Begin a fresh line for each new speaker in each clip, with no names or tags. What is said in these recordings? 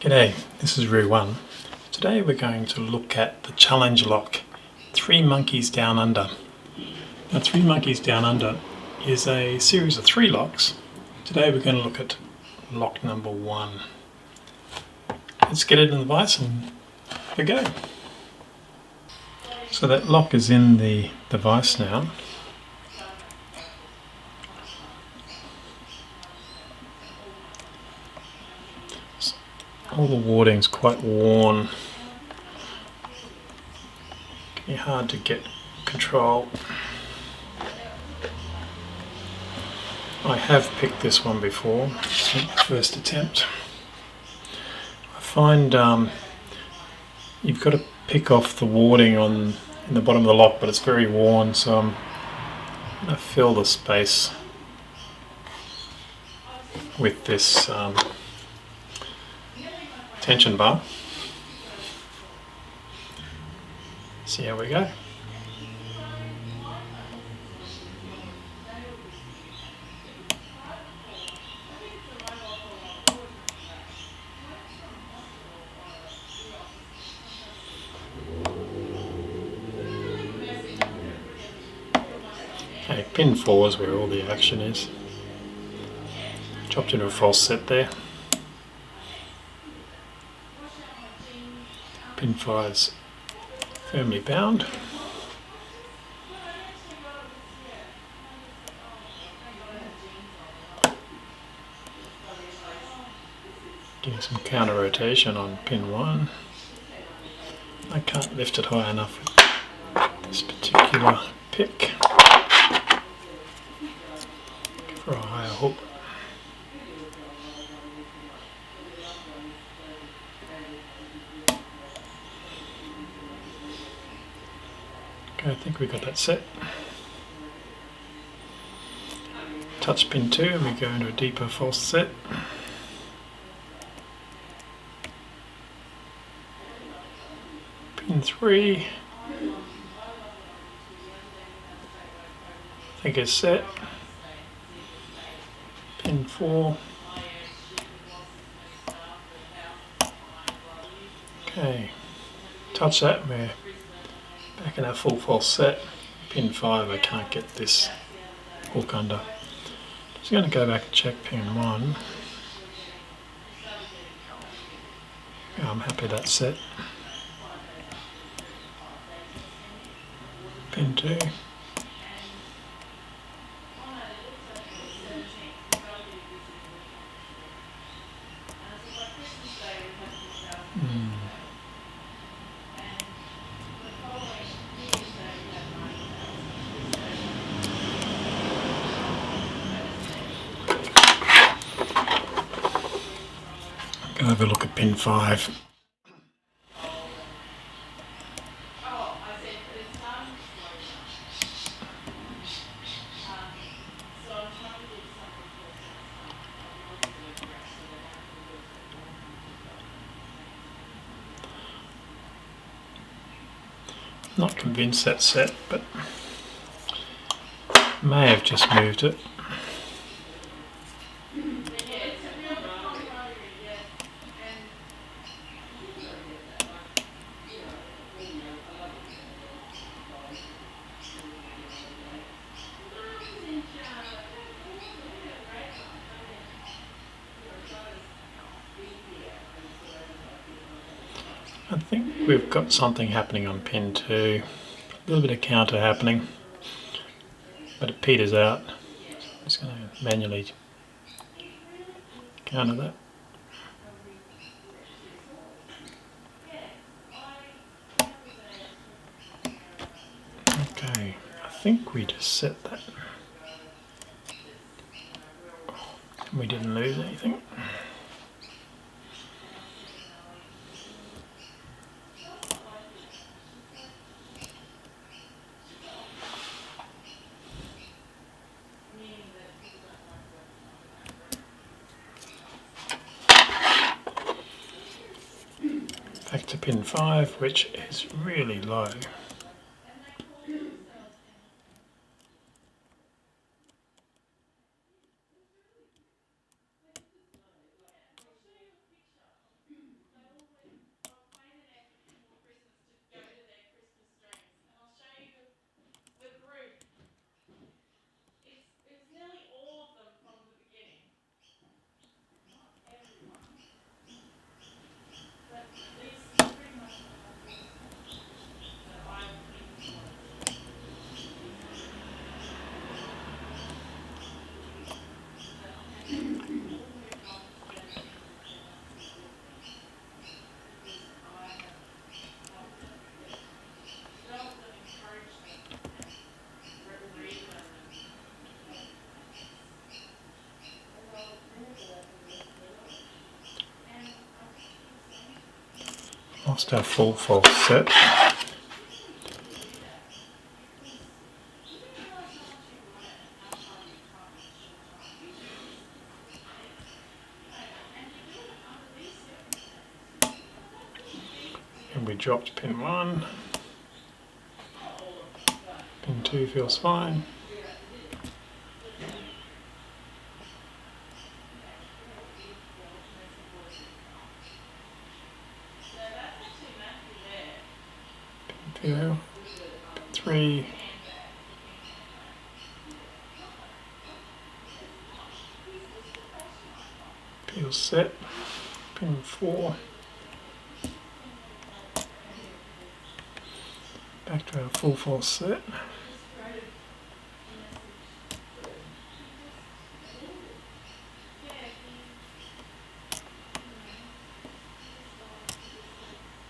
G'day, this is Rue 1. Today we're going to look at the challenge lock, 3 Monkeys Down Under. Now 3 Monkeys Down Under is a series of 3 locks. Today we're going to look at lock number 1. Let's get it in the vise and have a go. So that lock is in the device now. All the warding's quite worn. It can be hard to get control. I have picked this one before, it's my first attempt. I find you've got to pick off the warding in the bottom of the lock, but it's very worn, so I'm going to fill the space with this tension bar. See how we go. Okay, pin 4 is where all the action is. Chopped into a false set there. Pin 5's firmly bound. Getting some counter rotation on pin 1. I can't lift it high enough with this particular pick. For a higher hook. Okay, I think we got that set. Touch pin 2 and we go into a deeper false set. Pin 3 I think is set. Pin 4. Okay, touch that, we're back in our full false set. Pin 5, I can't get this hook under. Just going to go back and check pin 1. Yeah, I'm happy that's set. Pin 2. Go have a look at pin 5. Not convinced that's set, but may have just moved it. I think we've got something happening on pin 2, a little bit of counter happening, but it peters out. I'm just going to manually counter that. Okay, I think we just set that. We didn't lose anything. Back to pin 5, which is really low. lost our full false set. And we dropped pin 1. Pin 2 feels fine. Pin 2, pin 3. Feels set. Pin 4. Back to our full false set.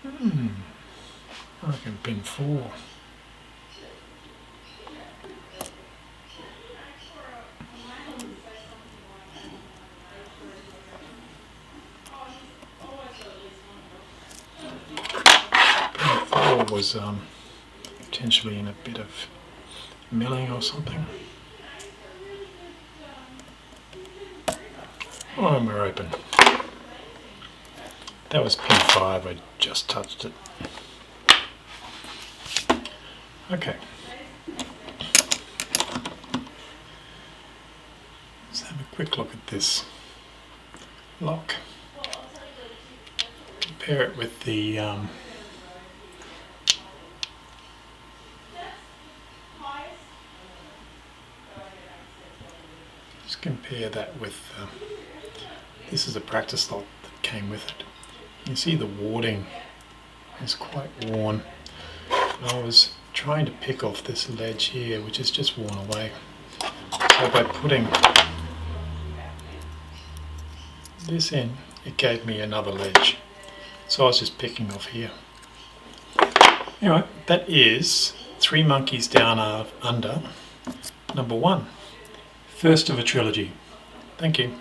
I reckon pin 4. Pin 4 was potentially in a bit of milling or something. Oh, and we're open. That was pin 5, I just touched it. Okay. Let's have a quick look at this lock. Compare it with the just compare that with this is a practice lock that came with it. You can see the warding is quite worn. I was trying to pick off this ledge here, which is just worn away. So by putting this in, it gave me another ledge. So I was just picking off here. Anyway, that is 3 Monkeys Down Under, number 1. First of a trilogy. Thank you.